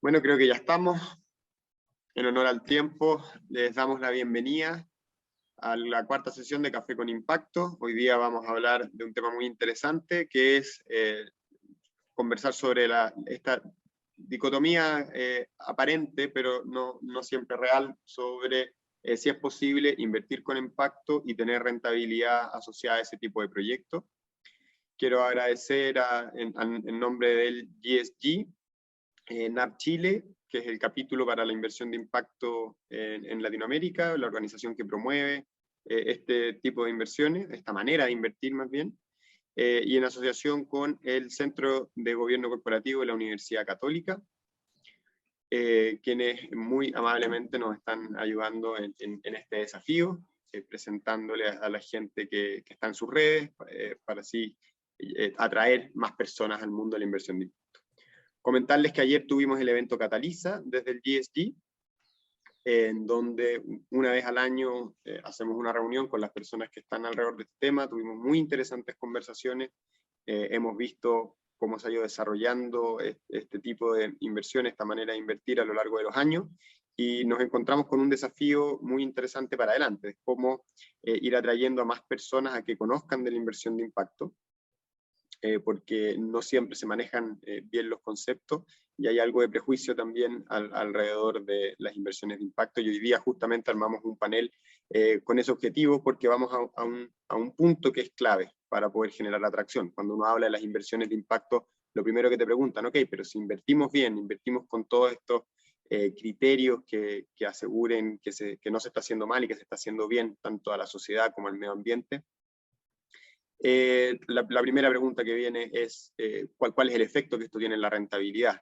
Bueno, creo que ya estamos. En honor al tiempo, les damos la bienvenida a la cuarta sesión de Café con Impacto. Hoy día vamos a hablar de un tema muy interesante, que es conversar sobre esta dicotomía aparente, pero no siempre real, sobre si es posible invertir con impacto y tener rentabilidad asociada a ese tipo de proyectos. Quiero agradecer en nombre del GSG, NAP Chile, que es el capítulo para la inversión de impacto en Latinoamérica, la organización que promueve este tipo de inversiones, esta manera de invertir más bien, y en asociación con el Centro de Gobierno Corporativo de la Universidad Católica, quienes muy amablemente nos están ayudando en este desafío, presentándole a la gente que está en sus redes, para así atraer más personas al mundo de la inversión de impacto. Comentarles que ayer tuvimos el evento Cataliza desde el GSG, en donde una vez al año hacemos una reunión con las personas que están alrededor de este tema. Tuvimos muy interesantes conversaciones, hemos visto cómo se ha ido desarrollando este tipo de inversión, esta manera de invertir a lo largo de los años, y nos encontramos con un desafío muy interesante para adelante, cómo ir atrayendo a más personas a que conozcan de la inversión de impacto, porque no siempre se manejan bien los conceptos, y hay algo de prejuicio también alrededor de las inversiones de impacto, y hoy día justamente armamos un panel con ese objetivo, porque vamos a un punto que es clave para poder generar atracción. Cuando uno habla de las inversiones de impacto, lo primero que te preguntan, ok, pero si invertimos bien, invertimos con todos estos criterios que aseguren que no se está haciendo mal y que se está haciendo bien, tanto a la sociedad como al medio ambiente. La primera pregunta que viene es ¿cuál es el efecto que esto tiene en la rentabilidad?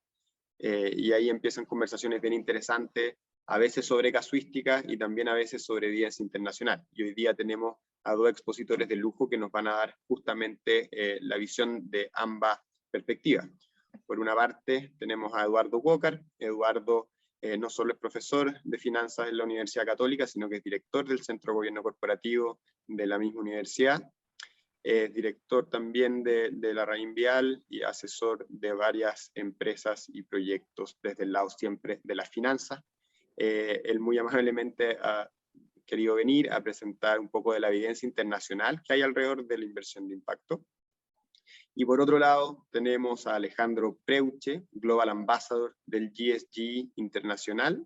Y ahí empiezan conversaciones bien interesantes, a veces sobre casuísticas y también a veces sobre evidencia internacional. Y hoy día tenemos a dos expositores de lujo que nos van a dar justamente la visión de ambas perspectivas. Por una parte tenemos a Eduardo Walker. Eduardo no solo es profesor de finanzas en la Universidad Católica, sino que es director del Centro de Gobierno Corporativo de la misma universidad. Director también de la Reinvial y asesor de varias empresas y proyectos desde el lado siempre de las finanzas. Él muy amablemente ha querido venir a presentar un poco de la evidencia internacional que hay alrededor de la inversión de impacto. Y por otro lado tenemos a Alejandro Preuche, Global Ambassador del GSG Internacional.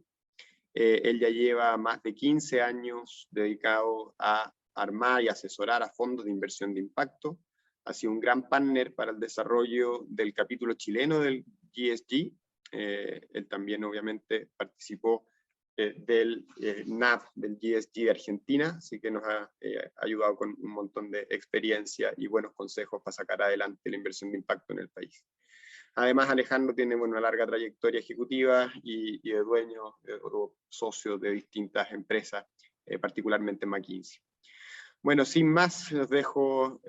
Él ya lleva más de 15 años dedicado a armar y asesorar a fondos de inversión de impacto. Ha sido un gran partner para el desarrollo del capítulo chileno del GSG. Él también obviamente participó del NAV del GSG de Argentina, así que nos ha ayudado con un montón de experiencia y buenos consejos para sacar adelante la inversión de impacto en el país. Además, Alejandro tiene una larga trayectoria ejecutiva y de dueño o socio de distintas empresas, particularmente en McKinsey. Bueno, sin más, los dejo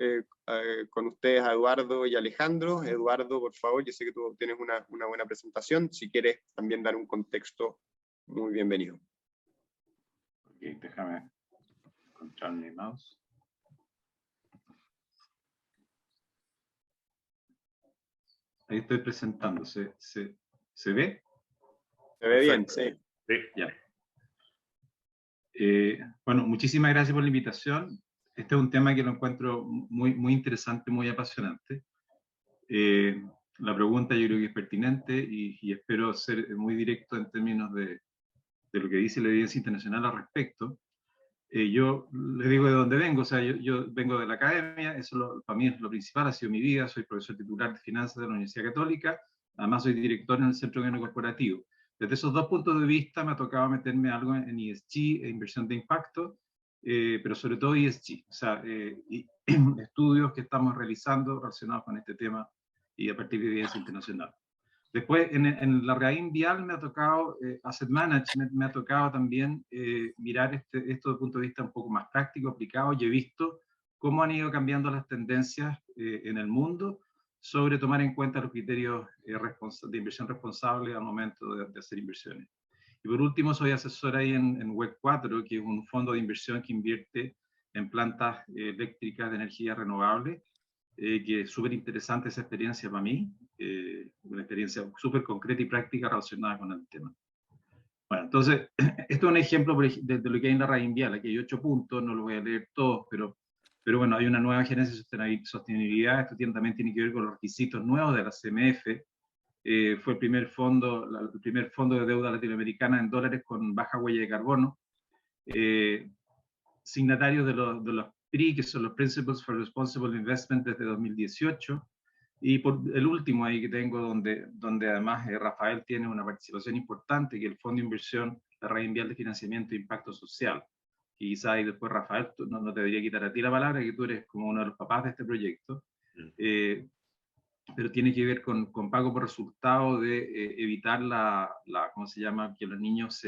con ustedes a Eduardo y Alejandro. Eduardo, por favor, yo sé que tú tienes una buena presentación. Si quieres también dar un contexto, muy bienvenido. Ok, déjame encontrar mi mouse. Ahí estoy presentando. ¿Se ve? Se ve Perfecto. bien, sí. Sí, ya. Bueno, muchísimas gracias por la invitación. Este es un tema que lo encuentro muy interesante, muy apasionante. La pregunta yo creo que es pertinente y espero ser muy directo en términos de lo que dice la evidencia internacional al respecto. Yo les digo de dónde vengo, o sea, yo vengo de la academia, eso para mí es lo principal, ha sido mi vida, soy profesor titular de finanzas de la Universidad Católica, además soy director en el Centro de Gobierno Corporativo. Desde esos dos puntos de vista me ha tocado meterme algo en ESG, inversión de impacto, pero sobre todo ESG, o sea, estudios que estamos realizando relacionados con este tema y a partir de evidencia internacional. Después, en la Reinvial me ha tocado, Asset Management, me ha tocado también mirar esto desde el punto de vista un poco más práctico, aplicado, y he visto cómo han ido cambiando las tendencias en el mundo sobre tomar en cuenta los criterios de inversión responsable al momento de hacer inversiones. Y por último, soy asesor ahí en WEC4, que es un fondo de inversión que invierte en plantas eléctricas de energía renovable, que es súper interesante esa experiencia para mí, una experiencia súper concreta y práctica relacionada con el tema. Bueno, entonces, esto es un ejemplo de lo que hay en la Reinvial. Aquí hay 8 puntos, no lo voy a leer todos, pero bueno, hay una nueva gerencia de sostenibilidad. Esto también tiene que ver con los requisitos nuevos de la CMF. Fue el primer fondo de deuda latinoamericana en dólares con baja huella de carbono. Signatarios de los PRI, que son los Principles for Responsible Investment desde 2018. Y por el último ahí que tengo, donde además Rafael tiene una participación importante, que es el Fondo de Inversión, la Reinvial de Financiamiento e Impacto Social. Y quizás ahí después, Rafael, no te debería quitar a ti la palabra, que tú eres como uno de los papás de este proyecto. Pero tiene que ver con pago por resultado de evitar ¿cómo se llama? Que los niños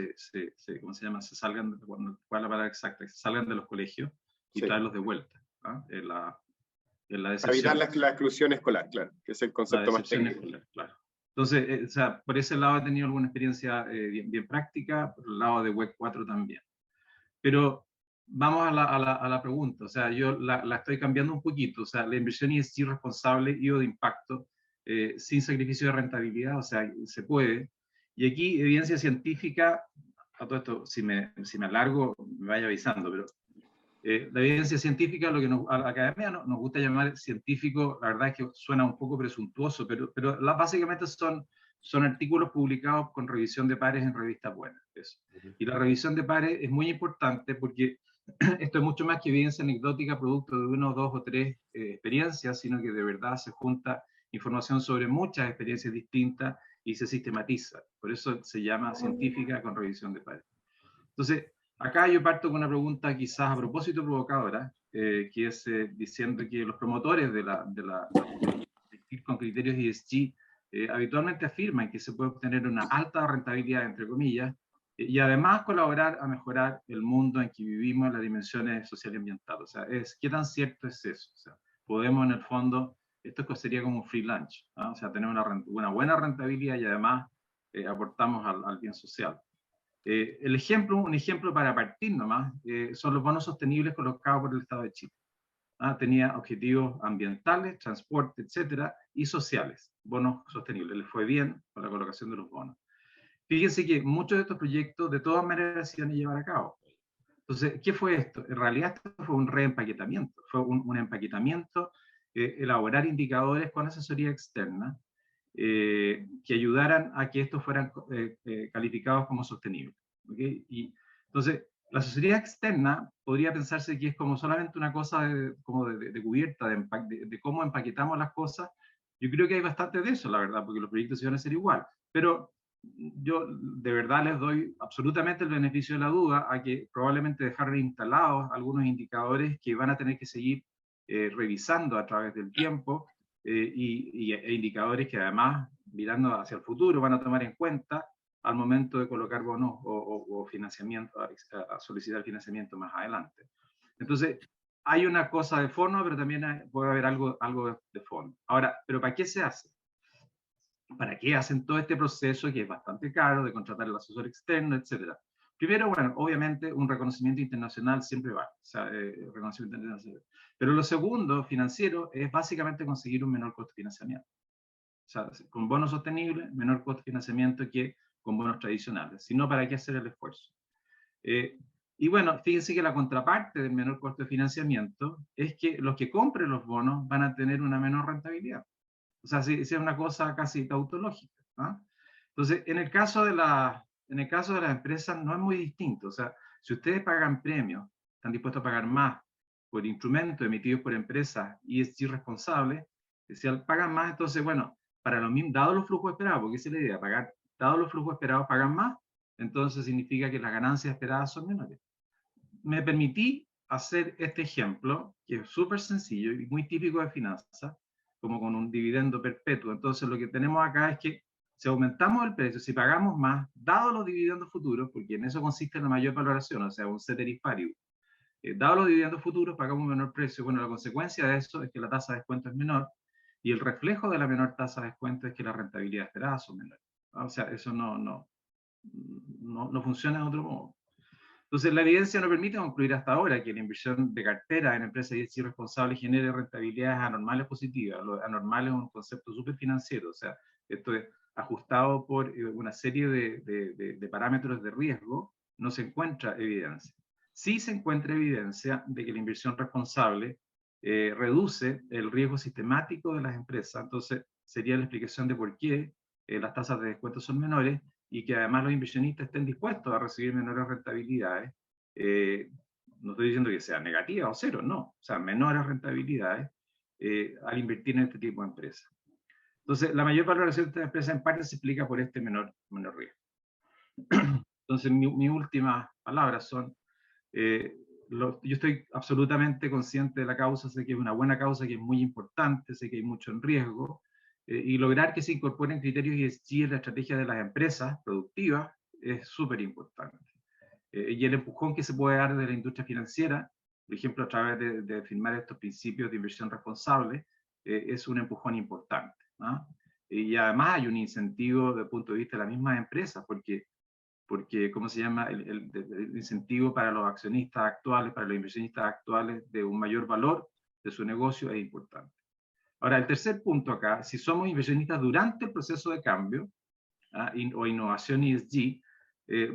¿cómo se llama? Se salgan, ¿cuál es la palabra exacta? Que se salgan de los colegios y traerlos de vuelta, ¿no? Para evitar la exclusión escolar, claro, que es el concepto más técnico. Escolar, claro. Entonces, o sea, por ese lado he tenido alguna experiencia bien práctica, por el lado de Web 4 también. Pero vamos a la pregunta, o sea, yo la estoy cambiando un poquito, o sea, la inversión ESG responsable y o de impacto, sin sacrificio de rentabilidad, o sea, se puede. Y aquí, evidencia científica, a todo esto, si me alargo, me vaya avisando, pero la evidencia científica, lo que a la academia nos gusta llamar científico, la verdad es que suena un poco presuntuoso, pero básicamente son artículos publicados con revisión de pares en revistas buenas. Eso. Y la revisión de pares es muy importante porque esto es mucho más que evidencia anecdótica producto de 1, 2 o 3 experiencias, sino que de verdad se junta información sobre muchas experiencias distintas y se sistematiza. Por eso se llama científica con revisión de pares. Entonces, acá yo parto con una pregunta quizás a propósito provocadora, que es diciendo que los promotores de con criterios ESG habitualmente afirman que se puede obtener una alta rentabilidad, entre comillas, y además colaborar a mejorar el mundo en que vivimos en las dimensiones social y ambiental. O sea, ¿qué tan cierto es eso? O sea, podemos en el fondo, esto sería como un free lunch, ¿no? O sea, tener una buena rentabilidad y además aportamos al bien social. Un ejemplo para partir nomás, son los bonos sostenibles colocados por el Estado de Chile. Tenía objetivos ambientales, transporte, etcétera, y sociales, bonos sostenibles. Les fue bien con la colocación de los bonos. Fíjense que muchos de estos proyectos de todas maneras se iban a llevar a cabo. Entonces, ¿qué fue esto? En realidad esto fue un reempaquetamiento, fue un empaquetamiento, elaborar indicadores con asesoría externa, que ayudaran a que estos fueran calificados como sostenibles. ¿Okay? Y entonces, la asesoría externa podría pensarse que es como solamente una cosa de cubierta, de cómo empaquetamos las cosas. Yo creo que hay bastante de eso, la verdad, porque los proyectos se van a hacer igual. Pero yo de verdad les doy absolutamente el beneficio de la duda a que probablemente dejar instalados algunos indicadores que van a tener que seguir revisando a través del tiempo, e indicadores que además, mirando hacia el futuro, van a tomar en cuenta al momento de colocar bonos o financiamiento, a solicitar financiamiento más adelante. Entonces, hay una cosa de fondo, pero también puede haber algo de fondo. Ahora, ¿pero para qué se hace? ¿Para qué hacen todo este proceso que es bastante caro de contratar al asesor externo, etcétera? Primero, bueno, obviamente un reconocimiento internacional siempre va, o sea, reconocimiento internacional. Pero lo segundo, financiero, es básicamente conseguir un menor costo de financiamiento. O sea, con bonos sostenibles, menor costo de financiamiento que con bonos tradicionales. Si no, ¿para qué hacer el esfuerzo? Y bueno, fíjense que la contraparte del menor costo de financiamiento es que los que compren los bonos van a tener una menor rentabilidad. O sea, sí, es una cosa casi tautológica, ¿no? Entonces, en el caso de las empresas no es muy distinto. O sea, si ustedes pagan premios, están dispuestos a pagar más por instrumentos emitidos por empresas ESG responsables, si pagan más, entonces, bueno, para lo mismo, dado los flujos esperados, porque esa es la idea, dado los flujos esperados pagan más, entonces significa que las ganancias esperadas son menores. Me permití hacer este ejemplo, que es súper sencillo y muy típico de finanzas, como con un dividendo perpetuo. Entonces lo que tenemos acá es que si aumentamos el precio, si pagamos más, dado los dividendos futuros, porque en eso consiste la mayor valoración, o sea, un ceteris paribus, dado los dividendos futuros, pagamos un menor precio. Bueno, la consecuencia de eso es que la tasa de descuento es menor, y el reflejo de la menor tasa de descuento es que la rentabilidad esperada son menores. O sea, eso no funciona de otro modo. Entonces, la evidencia nos permite concluir hasta ahora que la inversión de cartera en empresas ESG responsables genere rentabilidades anormales positivas. Lo anormal es un concepto súper financiero, o sea, esto es ajustado por una serie de parámetros de riesgo, no se encuentra evidencia. Sí se encuentra evidencia de que la inversión responsable reduce el riesgo sistemático de las empresas, entonces sería la explicación de por qué las tasas de descuento son menores, y que además los inversionistas estén dispuestos a recibir menores rentabilidades. No estoy diciendo que sea negativa o cero, no, o sea, menores rentabilidades al invertir en este tipo de empresas. Entonces, la mayor valoración de esta empresa en parte se explica por este menor riesgo. Entonces, mis últimas palabras son, yo estoy absolutamente consciente de la causa, sé que es una buena causa, que es muy importante, sé que hay mucho en riesgo, y lograr que se incorporen criterios ESG en la estrategia de las empresas productivas es súper importante. Y el empujón que se puede dar de la industria financiera, por ejemplo, a través de firmar estos principios de inversión responsable, es un empujón importante, ¿no? Y además hay un incentivo desde el punto de vista de las mismas empresas, porque ¿cómo se llama? El incentivo para los accionistas actuales, para los inversionistas actuales, de un mayor valor de su negocio es importante. Ahora, el tercer punto acá, si somos inversionistas durante el proceso de cambio o innovación ESG,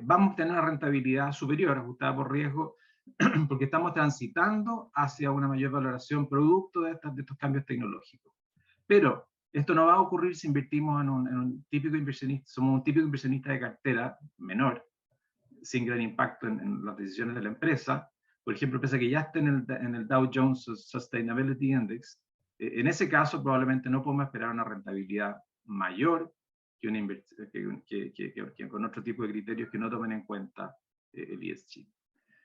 vamos a tener una rentabilidad superior, ajustada por riesgo, porque estamos transitando hacia una mayor valoración producto de estos cambios tecnológicos. Pero esto no va a ocurrir si invertimos en un típico inversionista, somos un típico inversionista de cartera menor, sin gran impacto en las decisiones de la empresa. Por ejemplo, empresa que ya está en el Dow Jones Sustainability Index, en ese caso probablemente no podemos esperar una rentabilidad mayor que con otro tipo de criterios que no tomen en cuenta el ESG.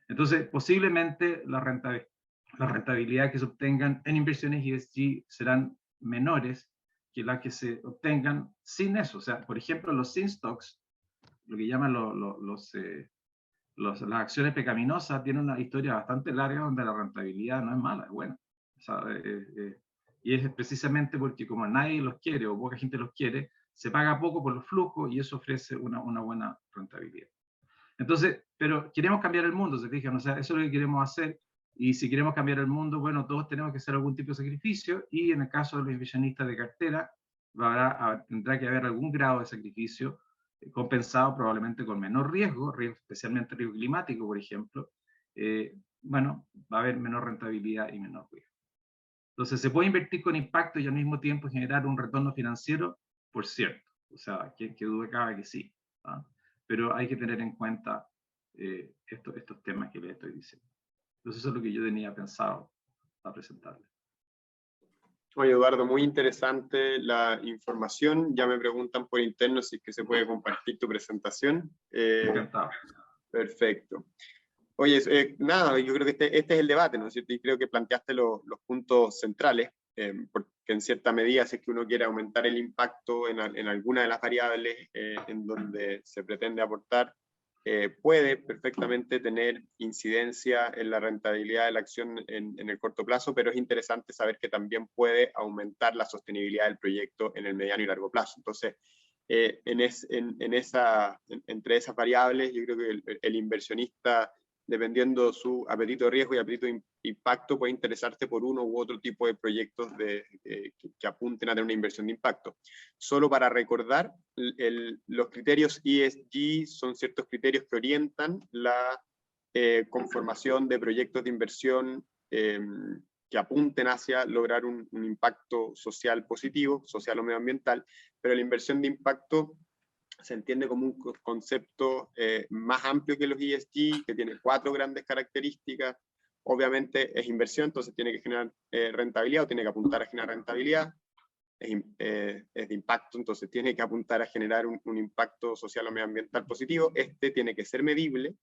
Entonces, posiblemente la rentabilidad que se obtengan en inversiones ESG serán menores que las que se obtengan sin eso. O sea, por ejemplo, los sin stocks, lo que llaman las acciones pecaminosas, tienen una historia bastante larga donde la rentabilidad no es mala, es buena. O sea, y es precisamente porque como nadie los quiere o poca gente los quiere, se paga poco por los flujos y eso ofrece una buena rentabilidad. Entonces, pero queremos cambiar el mundo, ¿se fijan? O sea, eso es lo que queremos hacer, y si queremos cambiar el mundo, bueno, todos tenemos que hacer algún tipo de sacrificio, y en el caso de los inversionistas de cartera, tendrá que haber algún grado de sacrificio compensado probablemente con menor riesgo, especialmente riesgo climático, por ejemplo. Bueno, va a haber menor rentabilidad y menor riesgo. Entonces, ¿se puede invertir con impacto y al mismo tiempo generar un retorno financiero? Por cierto, o sea, que dude cabe que sí, ¿ah? Pero hay que tener en cuenta estos temas que les estoy diciendo. Entonces, eso es lo que yo tenía pensado a presentarles. Oye, Eduardo, muy interesante la información. Ya me preguntan por interno si es que se puede compartir tu presentación. Encantado. Perfecto. Oye, nada, yo creo que este es el debate, ¿no es cierto? Y creo que planteaste los puntos centrales, porque en cierta medida, si es que uno quiere aumentar el impacto en alguna de las variables en donde se pretende aportar, puede perfectamente tener incidencia en la rentabilidad de la acción en el corto plazo, pero es interesante saber que también puede aumentar la sostenibilidad del proyecto en el mediano y largo plazo. Entonces, entre esas variables, yo creo que el inversionista, dependiendo su apetito de riesgo y apetito de impacto, puede interesarse por uno u otro tipo de proyectos que apunten a tener una inversión de impacto. Solo para recordar, los criterios ESG son ciertos criterios que orientan la conformación de proyectos de inversión que apunten hacia lograr un impacto social positivo, social o medioambiental, pero la inversión de impacto se entiende como un concepto más amplio que los ESG, que tiene 4 grandes características. Obviamente es inversión, entonces tiene que generar rentabilidad o tiene que apuntar a generar rentabilidad. Es de impacto, entonces tiene que apuntar a generar un impacto social o medioambiental positivo. Este tiene que ser medible.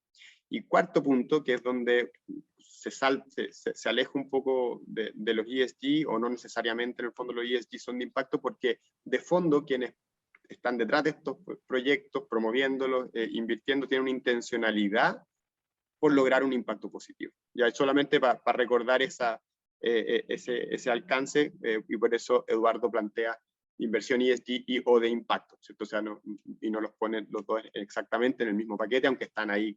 Y cuarto punto, que es donde se aleja un poco de los ESG, o no necesariamente en el fondo los ESG son de impacto, porque de fondo quienes están detrás de estos proyectos, promoviéndolos, invirtiendo, tienen una intencionalidad por lograr un impacto positivo. Ya solamente para recordar ese alcance, y por eso Eduardo plantea inversión ESG o de impacto, ¿cierto? O sea, no los pone los dos exactamente en el mismo paquete, aunque están ahí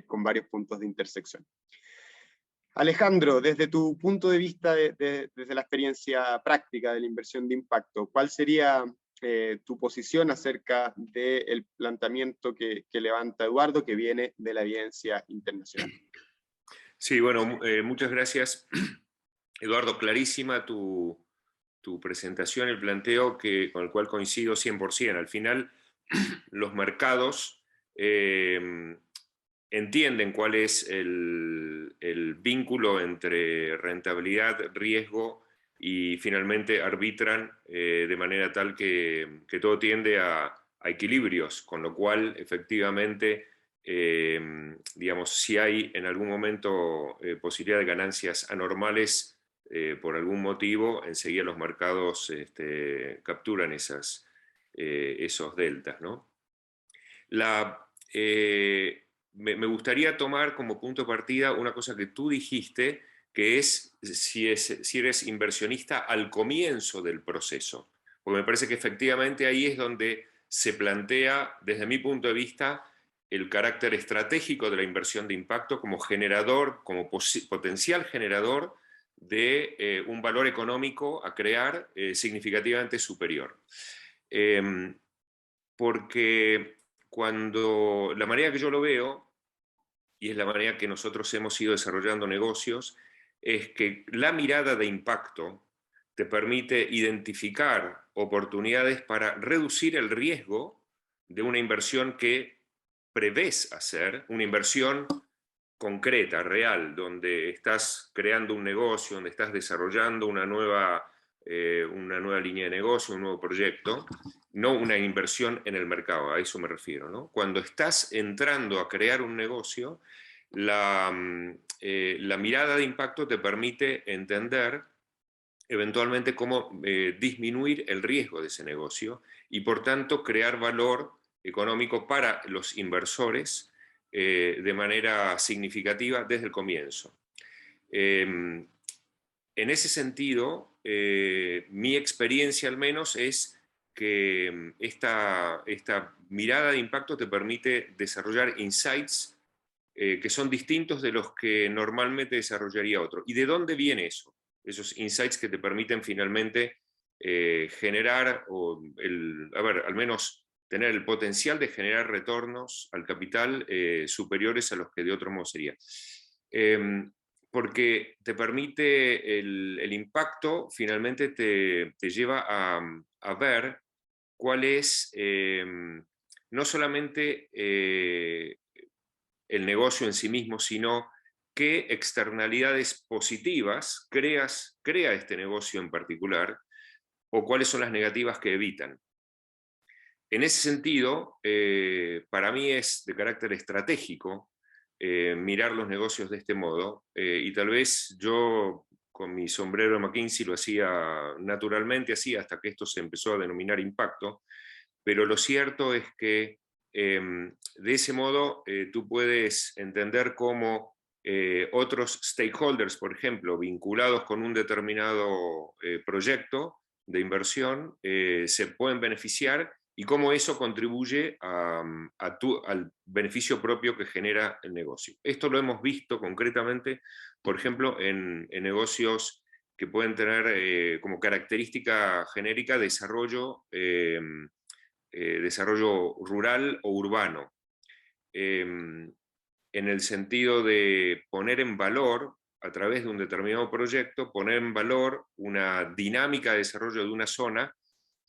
con varios puntos de intersección. Alejandro, desde tu punto de vista, desde la experiencia práctica de la inversión de impacto, ¿cuál sería tu posición acerca del planteamiento que levanta Eduardo, que viene de la evidencia internacional? Sí, bueno, muchas gracias, Eduardo. Clarísima tu presentación, el planteo con el cual coincido 100%. Al final, los mercados entienden cuál es el vínculo entre rentabilidad, riesgo, y finalmente arbitran de manera tal que todo tiende a equilibrios, con lo cual efectivamente, digamos, si hay en algún momento posibilidad de ganancias anormales por algún motivo, enseguida los mercados capturan esos deltas, ¿no? Me gustaría tomar como punto de partida una cosa que tú dijiste, que es si eres inversionista al comienzo del proceso. Porque me parece que efectivamente ahí es donde se plantea, desde mi punto de vista, el carácter estratégico de la inversión de impacto como generador, como potencial generador de un valor económico a crear significativamente superior. Porque cuando la manera que yo lo veo, y es la manera que nosotros hemos ido desarrollando negocios, es que la mirada de impacto te permite identificar oportunidades para reducir el riesgo de una inversión que prevés hacer, una inversión concreta, real, donde estás creando un negocio, donde estás desarrollando una nueva línea de negocio, un nuevo proyecto, no una inversión en el mercado, a eso me refiero, ¿no? Cuando estás entrando a crear un negocio, la mirada de impacto te permite entender eventualmente cómo disminuir el riesgo de ese negocio y por tanto crear valor económico para los inversores de manera significativa desde el comienzo. En ese sentido, mi experiencia al menos es que esta mirada de impacto te permite desarrollar insights que son distintos de los que normalmente desarrollaría otro. ¿Y de dónde viene eso? Esos insights que te permiten finalmente generar, al menos tener el potencial de generar retornos al capital superiores a los que de otro modo sería. Porque te permite, el impacto finalmente te lleva a ver cuál es no solamente el negocio en sí mismo, sino qué externalidades positivas crea este negocio en particular, o cuáles son las negativas que evitan. En ese sentido, para mí es de carácter estratégico mirar los negocios de este modo, y tal vez yo con mi sombrero de McKinsey lo hacía naturalmente así hasta que esto se empezó a denominar impacto, pero lo cierto es que de ese modo tú puedes entender cómo otros stakeholders, por ejemplo, vinculados con un determinado proyecto de inversión, se pueden beneficiar y cómo eso contribuye al beneficio propio que genera el negocio. Esto lo hemos visto concretamente, por ejemplo, en negocios que pueden tener como característica genérica desarrollo rural o urbano, en el sentido de poner en valor, a través de un determinado proyecto, poner en valor una dinámica de desarrollo de una zona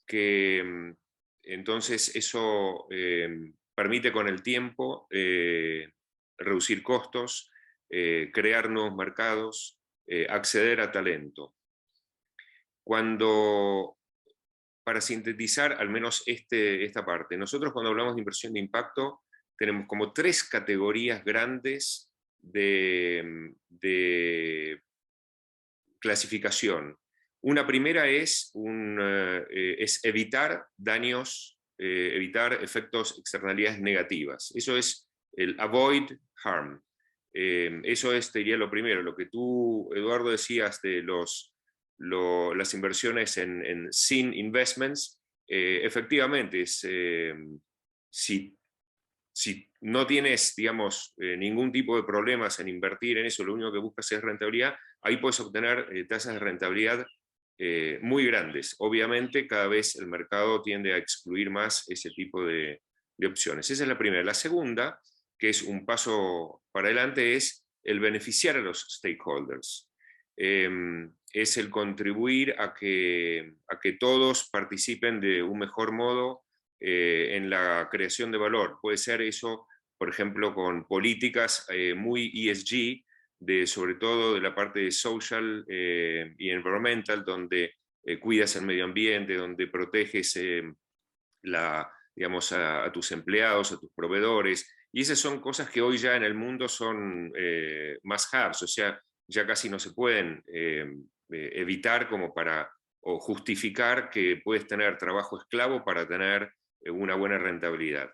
que entonces eso permite con el tiempo reducir costos, crear nuevos mercados, acceder a talento. Para sintetizar al menos esta parte, nosotros cuando hablamos de inversión de impacto tenemos como 3 categorías grandes de clasificación. Una primera es evitar daños, evitar efectos, externalidades negativas. Eso es el avoid harm. Eso te diría lo primero. Lo que tú, Eduardo, decías de las inversiones en sin investments, efectivamente, si no tienes, digamos, ningún tipo de problemas en invertir en eso, lo único que buscas es rentabilidad, ahí puedes obtener tasas de rentabilidad muy grandes. Obviamente, cada vez el mercado tiende a excluir más ese tipo de opciones. Esa es la primera. La segunda, que es un paso para adelante, es el beneficiar a los stakeholders. Es el contribuir a que todos participen de un mejor modo en la creación de valor. Puede ser eso, por ejemplo, con políticas muy ESG, sobre todo de la parte de social y environmental, donde cuidas el medio ambiente, donde proteges digamos, a tus empleados, a tus proveedores, y esas son cosas que hoy ya en el mundo son más haves, o sea, ya casi no se pueden evitar como para, o justificar que puedes tener trabajo esclavo para tener una buena rentabilidad.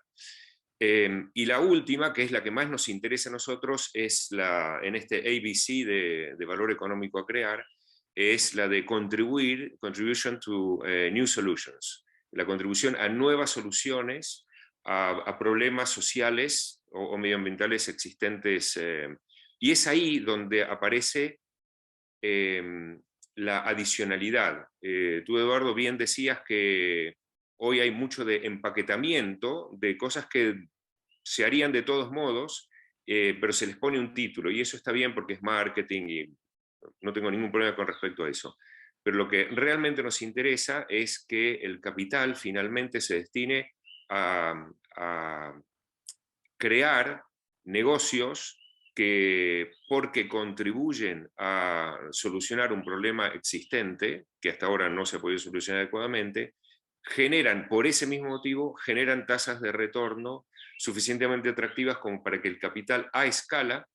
Y la última, que es la que más nos interesa a nosotros, es en este ABC de valor económico a crear, es la de contribution to new solutions, la contribución a nuevas soluciones, a problemas sociales o medioambientales existentes. Y es ahí donde aparece la adicionalidad. Tú, Eduardo, bien decías que hoy hay mucho de empaquetamiento de cosas que se harían de todos modos, pero se les pone un título, y eso está bien porque es marketing y no tengo ningún problema con respecto a eso. Pero lo que realmente nos interesa es que el capital finalmente se destine a crear negocios que, porque contribuyen a solucionar un problema existente, que hasta ahora no se ha podido solucionar adecuadamente, generan, por ese mismo motivo, generan tasas de retorno suficientemente atractivas como para que el capital a escala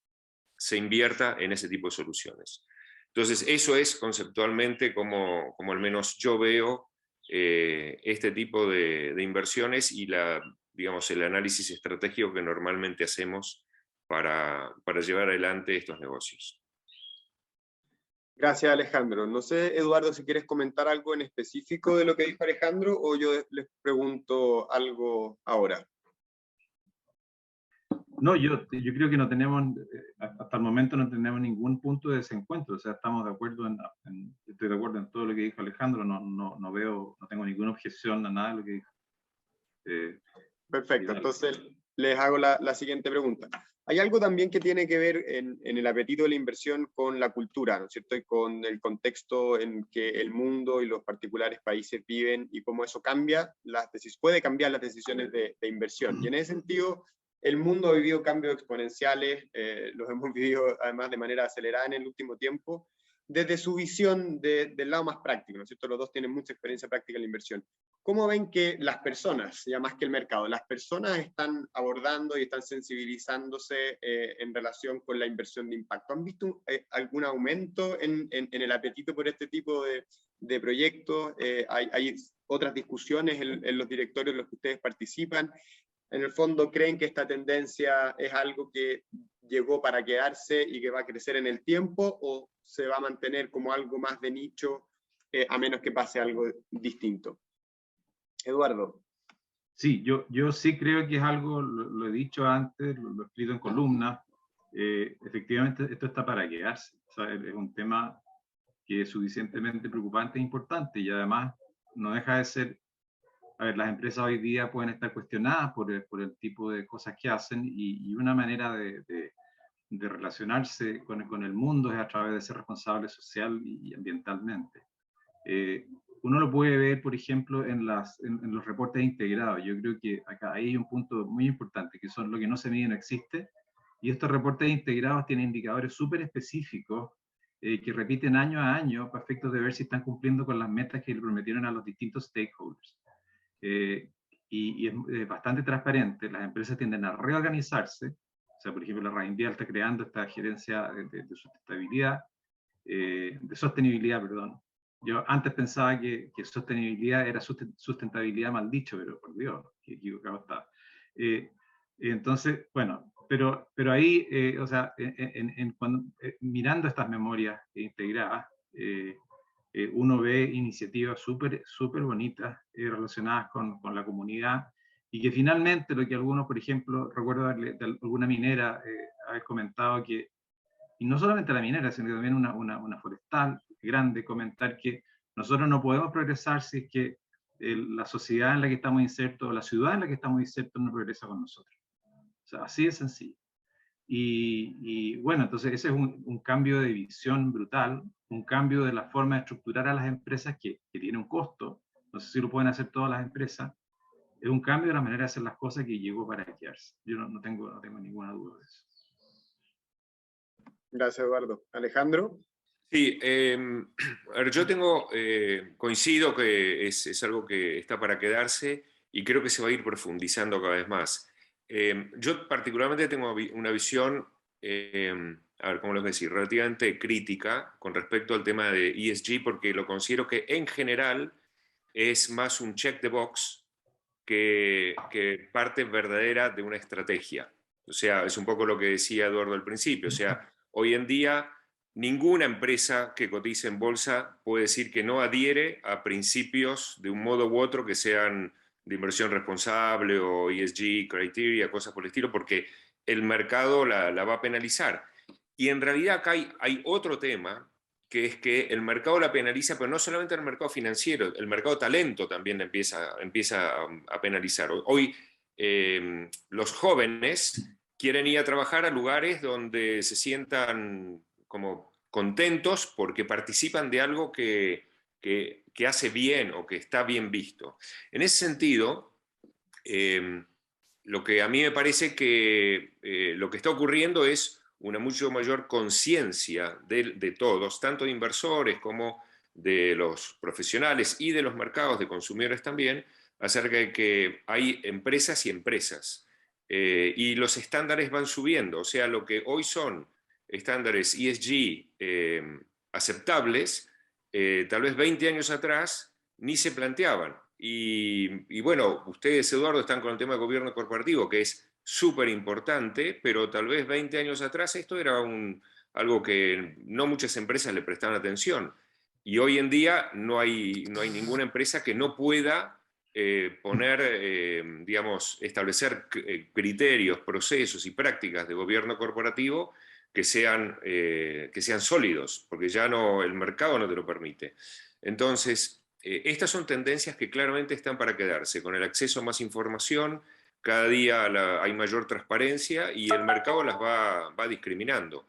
se invierta en ese tipo de soluciones. Entonces, eso es conceptualmente como al menos yo veo este tipo de inversiones y digamos, el análisis estratégico que normalmente hacemos para llevar adelante estos negocios. Gracias, Alejandro. No sé, Eduardo, si quieres comentar algo en específico de lo que dijo Alejandro, o yo les pregunto algo ahora. No, yo creo que no tenemos, hasta el momento no tenemos ningún punto de desencuentro, o sea, estamos de acuerdo estoy de acuerdo en todo lo que dijo Alejandro, no tengo ninguna objeción a nada de lo que dijo. Perfecto, entonces les hago la siguiente pregunta. Hay algo también que tiene que ver en el apetito de la inversión con la cultura, ¿no es cierto? Y con el contexto en que el mundo y los particulares países viven y cómo eso puede cambiar las decisiones de inversión. Y en ese sentido, el mundo ha vivido cambios exponenciales, los hemos vivido además de manera acelerada en el último tiempo, desde su visión del lado más práctico, ¿no es cierto? Los dos tienen mucha experiencia práctica en la inversión. ¿Cómo ven que las personas, ya más que el mercado, las personas están abordando y están sensibilizándose en relación con la inversión de impacto? ¿Han visto algún aumento en el apetito por este tipo de proyectos? ¿Hay otras discusiones en los directorios en los que ustedes participan? En el fondo, ¿creen que esta tendencia es algo que llegó para quedarse y que va a crecer en el tiempo, o se va a mantener como algo más de nicho a menos que pase algo distinto? Eduardo. Sí, yo sí creo que es algo, lo he dicho antes, lo he escrito en columnas, efectivamente esto está para quedarse, o sea, es un tema que es suficientemente preocupante e importante, y además no deja de ser, a ver, las empresas hoy día pueden estar cuestionadas por el tipo de cosas que hacen, y una manera de relacionarse con el mundo es a través de ser responsable social y ambientalmente. Uno lo puede ver, por ejemplo, en los reportes integrados. Yo creo que acá hay un punto muy importante, que son lo que no se mide no existe, y estos reportes integrados tienen indicadores súper específicos que repiten año a año para efectos de ver si están cumpliendo con las metas que le prometieron a los distintos stakeholders. Y es bastante transparente. Las empresas tienden a reorganizarse. O sea, por ejemplo, la Reinvial está creando esta gerencia de sostenibilidad, perdón. Yo antes pensaba que sostenibilidad era sustentabilidad, mal dicho, pero por Dios, que equivocado está. Entonces, bueno, pero ahí, o sea, mirando estas memorias integradas, uno ve iniciativas súper bonitas relacionadas con la comunidad, y que finalmente lo que algunos, por ejemplo, recuerdo de alguna minera haber comentado que, y no solamente la minera, sino que también una forestal grande, comentar que nosotros no podemos progresar si es que la sociedad en la que estamos insertos, la ciudad en la que estamos insertos no progresa con nosotros. O sea, así de sencillo. Y bueno, entonces ese es un cambio de visión brutal, un cambio de la forma de estructurar a las empresas que tiene un costo, no sé si lo pueden hacer todas las empresas, es un cambio de la manera de hacer las cosas que llegó para quedarse. Yo no tengo ninguna duda de eso. Gracias, Eduardo. Alejandro. Sí, a ver, yo coincido que es algo que está para quedarse y creo que se va a ir profundizando cada vez más. Yo particularmente tengo una visión, a ver, ¿cómo lo voy a decir?, relativamente crítica con respecto al tema de ESG, porque lo considero que en general es más un check the box que parte verdadera de una estrategia. O sea, es un poco lo que decía Eduardo al principio. O sea, hoy en día ninguna empresa que cotice en bolsa puede decir que no adhiere a principios de un modo u otro que sean de inversión responsable o ESG criteria, cosas por el estilo, porque el mercado la va a penalizar. Y en realidad acá hay otro tema, que es que el mercado la penaliza, pero no solamente el mercado financiero, el mercado talento también empieza a penalizar. Hoy los jóvenes quieren ir a trabajar a lugares donde se sientan como contentos porque participan de algo que hace bien o que está bien visto. En ese sentido, lo que a mí me parece que lo que está ocurriendo es una mucho mayor conciencia de todos, tanto de inversores como de los profesionales y de los mercados de consumidores también, acerca de que hay empresas y empresas. Y los estándares van subiendo, o sea, lo que hoy son estándares ESG aceptables, tal vez 20 años atrás ni se planteaban. Y bueno, ustedes, Eduardo, están con el tema de gobierno corporativo, que es súper importante, pero tal vez 20 años atrás esto era algo que no muchas empresas le prestaban atención. Y hoy en día no hay ninguna empresa que no pueda digamos, establecer criterios, procesos y prácticas de gobierno corporativo que sean sólidos, porque ya el mercado no te lo permite. Entonces, estas son tendencias que claramente están para quedarse. Con el acceso a más información, cada día hay mayor transparencia y el mercado las va discriminando.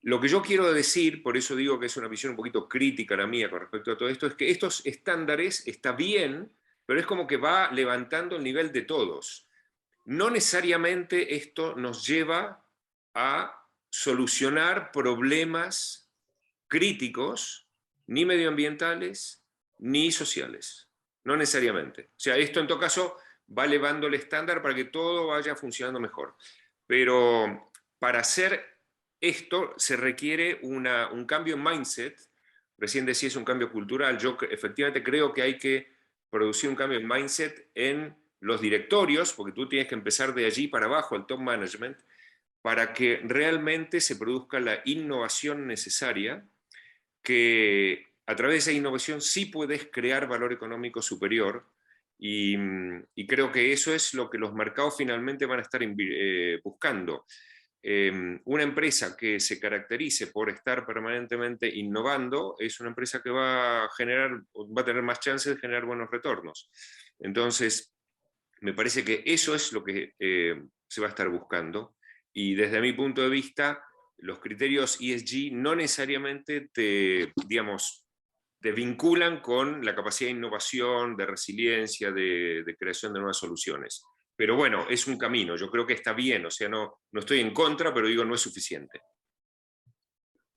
Lo que yo quiero decir, por eso digo que es una visión un poquito crítica la mía con respecto a todo esto, es que estos estándares está bien, pero es como que va levantando el nivel de todos. No necesariamente esto nos lleva a solucionar problemas críticos, ni medioambientales, ni sociales. No necesariamente. O sea, esto en todo caso va elevando el estándar para que todo vaya funcionando mejor. Pero para hacer esto se requiere un cambio en mindset. Recién decía, es un cambio cultural. Yo efectivamente creo que hay que producir un cambio en mindset en los directorios, porque tú tienes que empezar de allí para abajo, el top management, para que realmente se produzca la innovación necesaria, que a través de esa innovación sí puedes crear valor económico superior, y creo que eso es lo que los mercados finalmente van a estar buscando. Una empresa que se caracterice por estar permanentemente innovando es una empresa que va a tener más chances de generar buenos retornos. Entonces, me parece que eso es lo que se va a estar buscando, y desde mi punto de vista, los criterios ESG no necesariamente te vinculan con la capacidad de innovación, de resiliencia, de creación de nuevas soluciones. Pero bueno, es un camino, yo creo que está bien, o sea, no estoy en contra, pero digo, no es suficiente.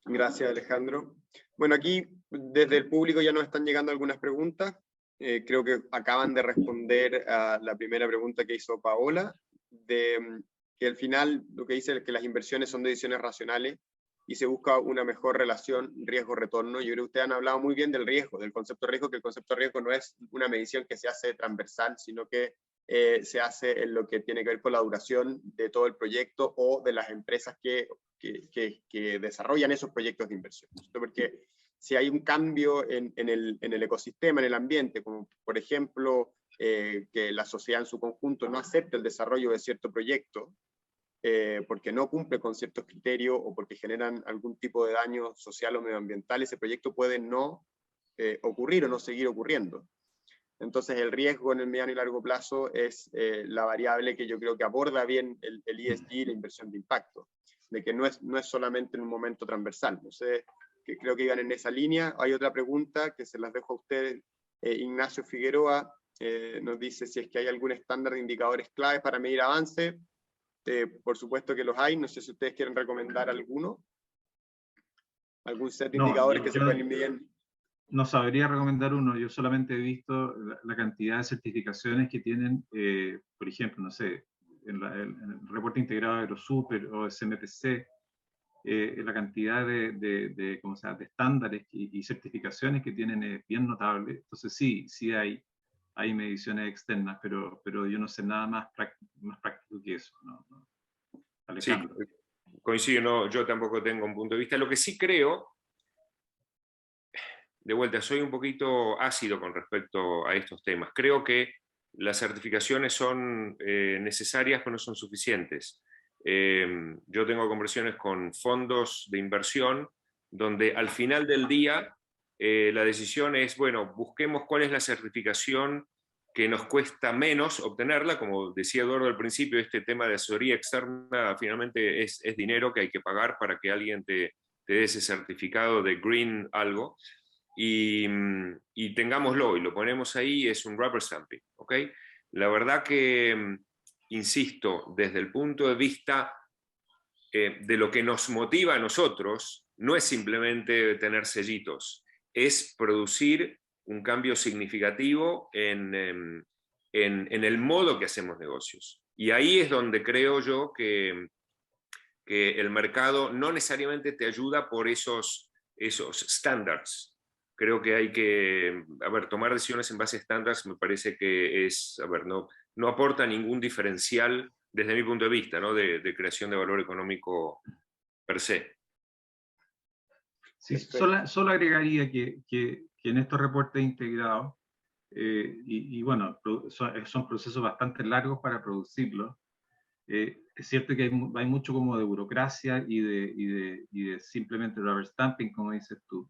Gracias, Alejandro. Bueno, aquí desde el público ya nos están llegando algunas preguntas. Creo que acaban de responder a la primera pregunta que hizo Paola, que al final lo que dice es que las inversiones son decisiones racionales y se busca una mejor relación riesgo-retorno. Yo creo que ustedes han hablado muy bien del riesgo, del concepto de riesgo, que el concepto de riesgo no es una medición que se hace transversal, sino que se hace en lo que tiene que ver con la duración de todo el proyecto o de las empresas que desarrollan esos proyectos de inversión. Porque si hay un cambio en el ecosistema, en el ambiente, como por ejemplo que la sociedad en su conjunto no acepte el desarrollo de cierto proyecto, porque no cumple con ciertos criterios o porque generan algún tipo de daño social o medioambiental, ese proyecto puede no ocurrir o no seguir ocurriendo. Entonces el riesgo en el mediano y largo plazo es la variable que yo creo que aborda bien el ESG, la inversión de impacto, de que no es solamente en un momento transversal. No sé, que creo que iban en esa línea. Hay otra pregunta que se las dejo a ustedes. Ignacio Figueroa nos dice si es que hay algún estándar de indicadores claves para medir avance. Por supuesto que los hay. No sé si ustedes quieren recomendar alguno. Algún set de indicadores que se pueden ir midiendo. No sabría recomendar uno, yo solamente he visto la cantidad de certificaciones que tienen, por ejemplo, no sé, en el reporte integrado de AgroSuper o SMPC, la cantidad de estándares y certificaciones que tienen es bien notable. Entonces sí hay mediciones externas, pero yo no sé nada más práctico que eso. ¿No? Alejandro. Sí, coincido, no, yo tampoco tengo un punto de vista. Lo que sí creo, de vuelta, soy un poquito ácido con respecto a estos temas. Creo que las certificaciones son necesarias, pero no son suficientes. Yo tengo conversaciones con fondos de inversión donde al final del día la decisión es, bueno, busquemos cuál es la certificación que nos cuesta menos obtenerla. Como decía Eduardo al principio, este tema de asesoría externa finalmente es dinero que hay que pagar para que alguien te dé ese certificado de green algo. Y tengámoslo y lo ponemos ahí, es un rubber stamping, ¿ok? La verdad que, insisto, desde el punto de vista de lo que nos motiva a nosotros, no es simplemente tener sellitos, es producir un cambio significativo en el modo que hacemos negocios. Y ahí es donde creo yo que el mercado no necesariamente te ayuda por esos estándares. Creo que hay que, tomar decisiones en base a estándares me parece que es, no aporta ningún diferencial desde mi punto de vista, ¿no? de creación de valor económico per se. Sí, solo agregaría que en estos reportes integrados, y bueno, son procesos bastante largos para producirlos. Es cierto que hay mucho como de burocracia y de simplemente rubber stamping, como dices tú,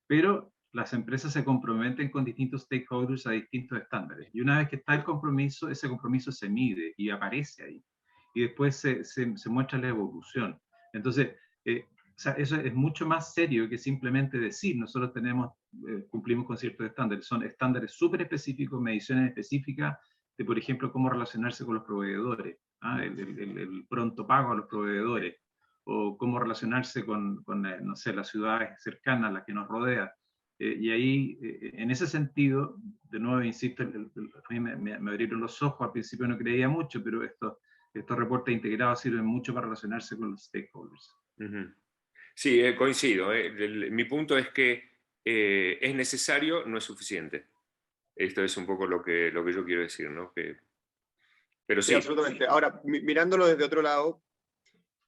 pero las empresas se comprometen con distintos stakeholders a distintos estándares. Y una vez que está el compromiso, ese compromiso se mide y aparece ahí. Y después se muestra la evolución. Entonces, o sea, eso es mucho más serio que simplemente decir, nosotros cumplimos con ciertos estándares. Son estándares súper específicos, mediciones específicas de, por ejemplo, cómo relacionarse con los proveedores, el pronto pago a los proveedores, o cómo relacionarse con no sé, las ciudades cercanas, las que nos rodean. Y ahí, en ese sentido, de nuevo, insisto, a mí me abrieron los ojos, al principio no creía mucho, pero estos reportes integrados sirven mucho para relacionarse con los stakeholders. Uh-huh. Sí, coincido. Mi punto es que es necesario, no es suficiente. Esto es un poco lo que yo quiero decir, ¿no? Pero sí. Absolutamente. Ahora, mirándolo desde otro lado,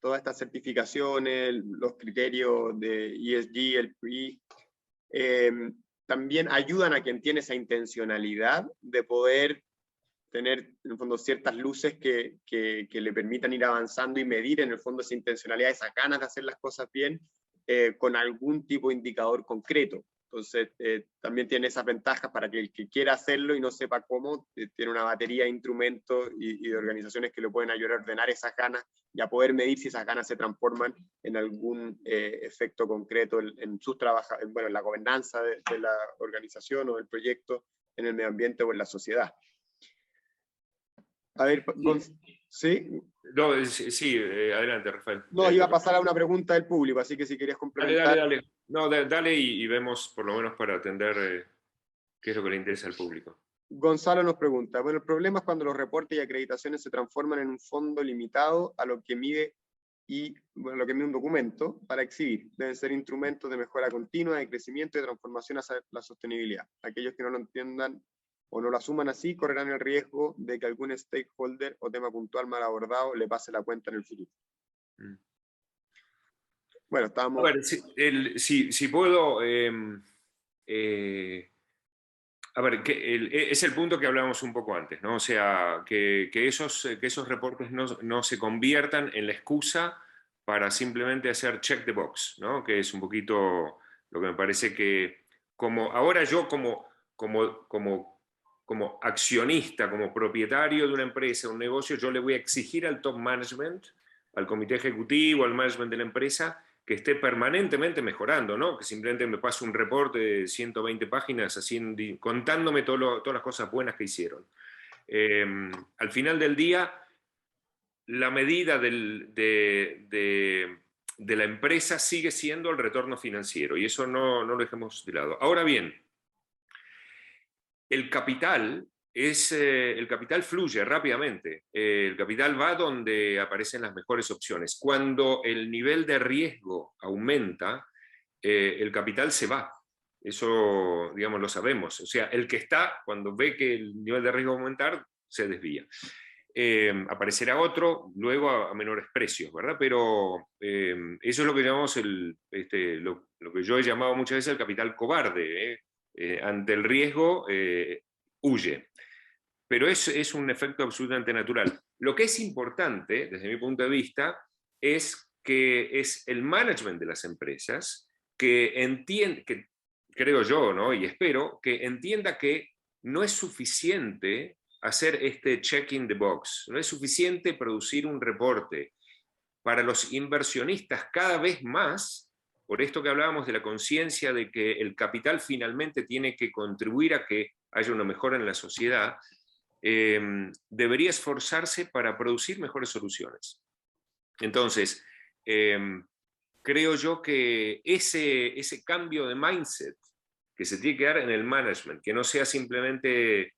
todas estas certificaciones, los criterios de ESG, el PRI, también ayudan a quien tiene esa intencionalidad de poder tener, en el fondo, ciertas luces que le permitan ir avanzando y medir, en el fondo, esa intencionalidad, esas ganas de hacer las cosas bien, con algún tipo de indicador concreto. Entonces, también tiene esas ventajas para que el que quiera hacerlo y no sepa cómo, tiene una batería de instrumentos y de organizaciones que le pueden ayudar a ordenar esas ganas y a poder medir si esas ganas se transforman en algún efecto concreto en sus trabajos, bueno, en la gobernanza de la organización o del proyecto, en el medio ambiente o en la sociedad. A ver, ¿sí? No, sí, adelante, Rafael. No, iba a pasar a una pregunta del público, así que si querías complementar. Dale. No, dale y vemos, por lo menos para atender qué es lo que le interesa al público. Gonzalo nos pregunta, bueno, el problema es cuando los reportes y acreditaciones se transforman en un fondo limitado a lo que mide un documento para exhibir. Deben ser instrumentos de mejora continua, de crecimiento y de transformación hacia la sostenibilidad. Aquellos que no lo entiendan o no lo asuman así, correrán el riesgo de que algún stakeholder o tema puntual mal abordado le pase la cuenta en el futuro. Bueno, estábamos... A ver, si puedo A ver, es el punto que hablábamos un poco antes, ¿no? O sea, que esos reportes no se conviertan en la excusa para simplemente hacer check the box, ¿no? Que es un poquito lo que me parece que, ahora yo como accionista, como propietario de una empresa, un negocio, yo le voy a exigir al top management, al comité ejecutivo, al management de la empresa, que esté permanentemente mejorando, ¿no? Que simplemente me pase un reporte de 120 páginas contándome todas las cosas buenas que hicieron. Al final del día, la medida de la empresa sigue siendo el retorno financiero, y eso no lo dejemos de lado. Ahora bien, el capital fluye rápidamente. El capital va donde aparecen las mejores opciones. Cuando el nivel de riesgo aumenta, el capital se va. Eso, digamos, lo sabemos. O sea, el que está, cuando ve que el nivel de riesgo va a aumentar, se desvía. Aparecerá otro, luego a menores precios, ¿verdad? Pero eso es lo que llamamos lo que yo he llamado muchas veces el capital cobarde, ante el riesgo huye. Pero es un efecto absolutamente natural. Lo que es importante, desde mi punto de vista, es que es el management de las empresas que entiende, que creo yo, ¿no? Y espero, que entienda que no es suficiente hacer este checking the box, no es suficiente producir un reporte. Para los inversionistas cada vez más, por esto que hablábamos de la conciencia de que el capital finalmente tiene que contribuir a que haya una mejora en la sociedad, debería esforzarse para producir mejores soluciones. Entonces, creo yo que ese cambio de mindset que se tiene que dar en el management, que no sea simplemente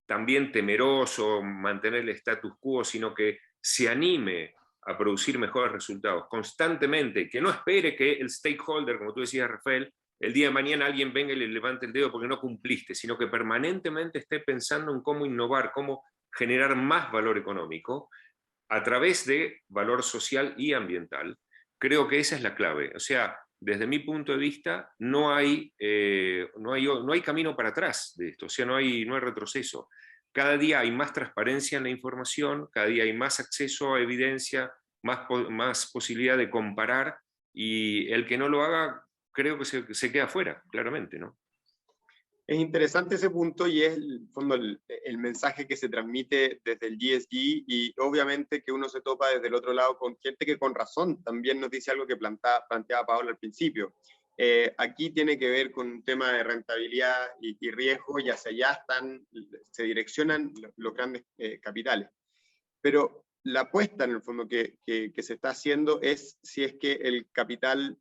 también temeroso mantener el status quo, sino que se anime a producir mejores resultados constantemente, que no espere que el stakeholder, como tú decías, Rafael, el día de mañana alguien venga y le levante el dedo porque no cumpliste, sino que permanentemente esté pensando en cómo innovar, cómo generar más valor económico a través de valor social y ambiental. Creo que esa es la clave. O sea, desde mi punto de vista, no hay camino para atrás de esto, o sea, no hay retroceso. Cada día hay más transparencia en la información, cada día hay más acceso a evidencia, más posibilidad de comparar, y el que no lo haga, creo que se queda fuera, claramente, ¿no? Es interesante ese punto y es el mensaje que se transmite desde el ESG, y obviamente que uno se topa desde el otro lado con gente que con razón también nos dice algo que planteaba Paola al principio. Aquí tiene que ver con un tema de rentabilidad y riesgo, y hacia allá se direccionan los grandes capitales. Pero la apuesta en el fondo que se está haciendo es si es que el capital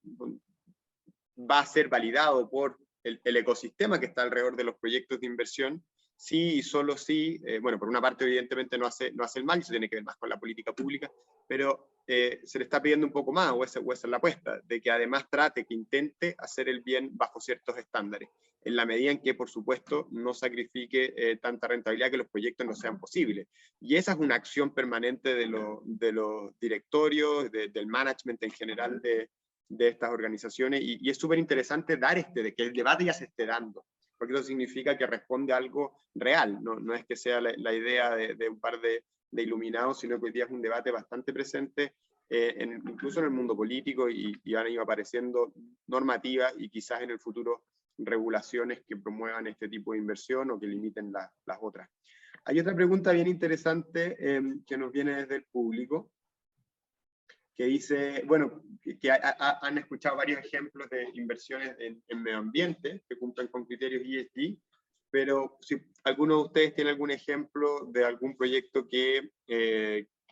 va a ser validado por el ecosistema que está alrededor de los proyectos de inversión, sí y solo sí. Bueno, por una parte evidentemente no hace el mal, eso tiene que ver más con la política pública, pero se le está pidiendo un poco más, o esa es la apuesta, de que además que intente hacer el bien bajo ciertos estándares, en la medida en que, por supuesto, no sacrifique tanta rentabilidad que los proyectos no sean posibles. Y esa es una acción permanente de los directorios, del management en general de estas organizaciones, y es súper interesante de que el debate ya se esté dando, porque eso significa que responde a algo real, no es que sea la idea de un par de iluminados, sino que hoy día es un debate bastante presente, incluso en el mundo político, y han ido apareciendo normativas y quizás en el futuro regulaciones que promuevan este tipo de inversión o que limiten las otras. Hay otra pregunta bien interesante que nos viene desde el público, que dice, bueno, que han escuchado varios ejemplos de inversiones en medio ambiente que cumplen con criterios ESG, pero si alguno de ustedes tiene algún ejemplo de algún proyecto que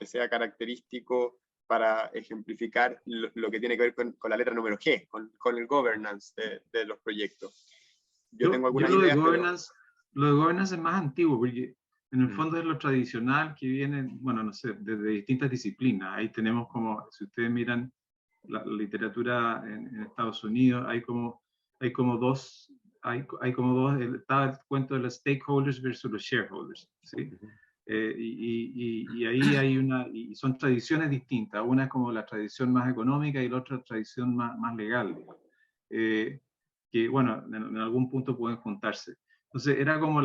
sea característico para ejemplificar lo que tiene que ver con la letra número G, con el governance de los proyectos. Yo tengo algunas ideas, lo de governance es más antiguo, porque en el fondo es lo tradicional que viene, bueno, no sé, desde distintas disciplinas. Ahí tenemos como, si ustedes miran la literatura en Estados Unidos, hay como dos, estaba el cuento de los stakeholders versus los shareholders, ¿sí? Y ahí hay y son tradiciones distintas. Una es como la tradición más económica y la otra tradición más legal, que bueno, en algún punto pueden juntarse. Entonces era como,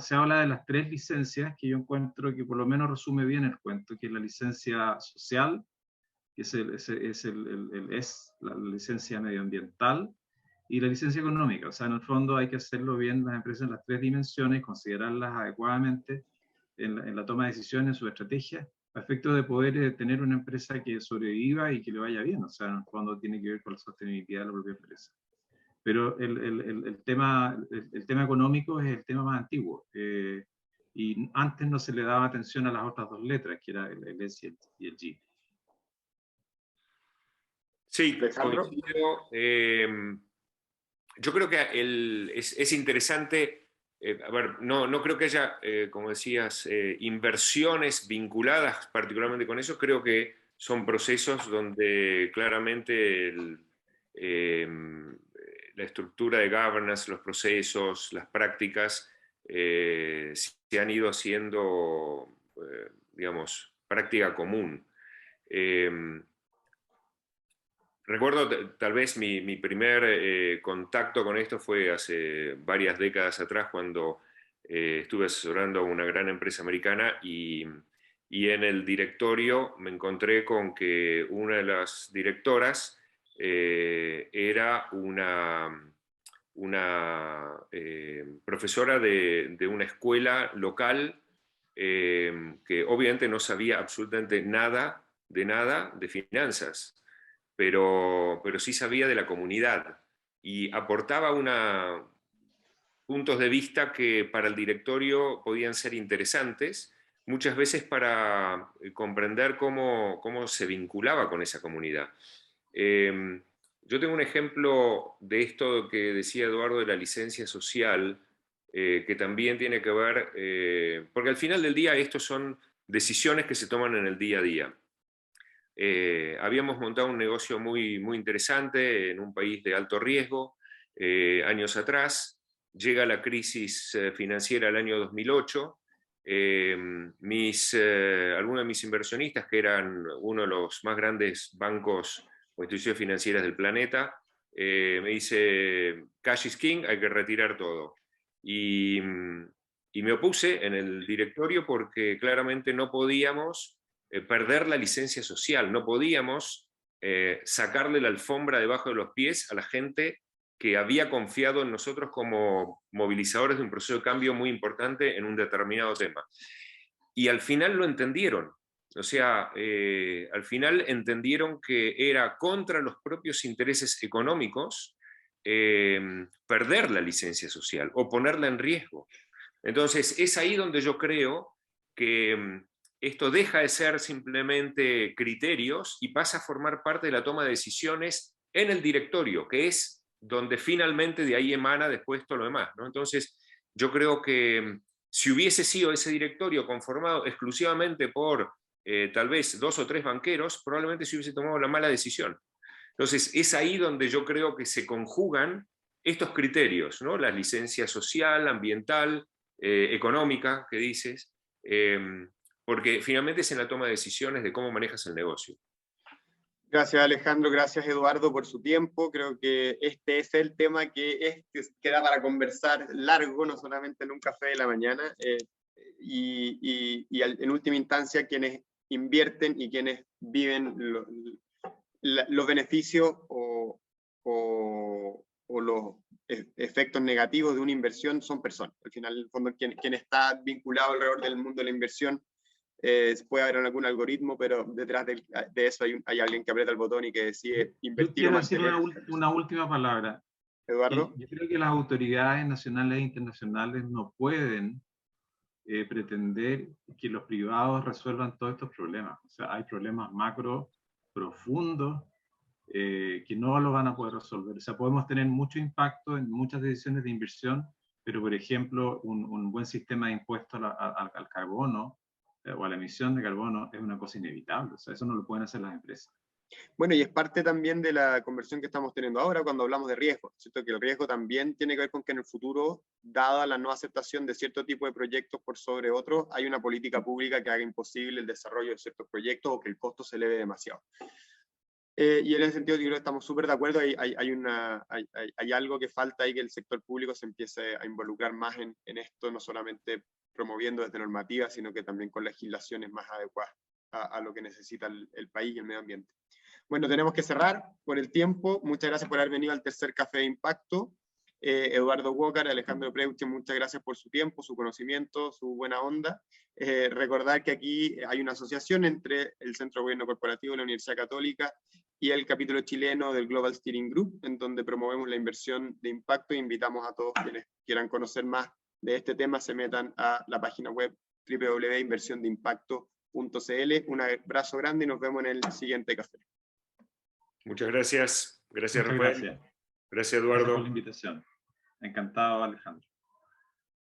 se habla de las 3 licencias que yo encuentro que por lo menos resume bien el cuento, que es la licencia social, que es la licencia medioambiental, y la licencia económica. O sea, en el fondo hay que hacerlo bien las empresas en las 3 dimensiones, considerarlas adecuadamente en la toma de decisiones, en su estrategia, a efecto de poder tener una empresa que sobreviva y que le vaya bien. O sea, en el fondo tiene que ver con la sostenibilidad de la propia empresa. Pero el tema económico es el tema más antiguo. Y antes no se le daba atención a las otras 2 letras, que era el S y el G. Sí, Alejandro. coincido. Yo creo que es interesante, a ver, no creo que haya, como decías, inversiones vinculadas particularmente con eso. Creo que son procesos donde claramente la estructura de governance, los procesos, las prácticas se han ido haciendo, digamos, práctica común. Recuerdo tal vez mi primer contacto con esto fue hace varias décadas atrás, cuando estuve asesorando a una gran empresa americana y en el directorio me encontré con que una de las directoras era una profesora de una escuela local que obviamente no sabía absolutamente nada de finanzas, pero sí sabía de la comunidad y aportaba puntos de vista que para el directorio podían ser interesantes, muchas veces para comprender cómo se vinculaba con esa comunidad. Yo tengo un ejemplo de esto que decía Eduardo de la licencia social, que también tiene que ver, porque al final del día estos son decisiones que se toman en el día a día. Habíamos montado un negocio muy interesante en un país de alto riesgo años atrás. Llega la crisis financiera el año 2008. Algunos de mis inversionistas, que eran uno de los más grandes bancos o instituciones financieras del planeta, me dice, cash is king, hay que retirar todo. Y me opuse en el directorio porque claramente no podíamos perder la licencia social, no podíamos sacarle la alfombra debajo de los pies a la gente que había confiado en nosotros como movilizadores de un proceso de cambio muy importante en un determinado tema. Y al final lo entendieron. O sea, al final entendieron que era contra los propios intereses económicos perder la licencia social o ponerla en riesgo. Entonces, es ahí donde yo creo que esto deja de ser simplemente criterios y pasa a formar parte de la toma de decisiones en el directorio, que es donde finalmente de ahí emana después todo lo demás, ¿no? Entonces, yo creo que si hubiese sido ese directorio conformado exclusivamente por tal vez 2 o 3 banqueros, probablemente se hubiese tomado la mala decisión. Entonces, es ahí donde yo creo que se conjugan estos criterios, ¿no? La licencia social, ambiental, económica, que dices, porque finalmente es en la toma de decisiones de cómo manejas el negocio. Gracias, Alejandro, gracias, Eduardo, por su tiempo. Creo que este es el tema que da para conversar largo, no solamente en un café de la mañana, en última instancia quienes invierten y quienes viven los beneficios o los efectos negativos de una inversión son personas. Al final, en el fondo, quien está vinculado alrededor del mundo de la inversión, puede haber algún algoritmo, pero detrás de eso hay alguien que aprieta el botón y que decide invertir. Yo quiero decir una última palabra. Eduardo. Yo creo que las autoridades nacionales e internacionales no pueden pretender que los privados resuelvan todos estos problemas. O sea, hay problemas macro profundos que no lo van a poder resolver. O sea, podemos tener mucho impacto en muchas decisiones de inversión, pero por ejemplo, un buen sistema de impuestos al carbono o a la emisión de carbono es una cosa inevitable. O sea, eso no lo pueden hacer las empresas. Bueno, y es parte también de la conversión que estamos teniendo ahora cuando hablamos de riesgo, ¿cierto? Que el riesgo también tiene que ver con que en el futuro, dada la no aceptación de cierto tipo de proyectos por sobre otros, hay una política pública que haga imposible el desarrollo de ciertos proyectos o que el costo se eleve demasiado. y en ese sentido yo creo que estamos súper de acuerdo, hay algo que falta ahí, que el sector público se empiece a involucrar más en esto, no solamente promoviendo desde normativas, sino que también con legislaciones más adecuadas a lo que necesita el país y el medio ambiente. Bueno, tenemos que cerrar por el tiempo. Muchas gracias por haber venido al tercer Café de Impacto. Eduardo Walker, Alejandro Preuche, muchas gracias por su tiempo, su conocimiento, su buena onda. Recordar que aquí hay una asociación entre el Centro de Gobierno Corporativo de la Universidad Católica y el capítulo chileno del Global Steering Group, en donde promovemos la inversión de impacto e invitamos a todos quienes quieran conocer más de este tema, se metan a la página web www.inversiondeimpacto.cl. Un abrazo grande y nos vemos en el siguiente café. Muchas gracias. Gracias, Muchas Rafael. gracias. Gracias, Eduardo. Gracias por la invitación. Encantado, Alejandro.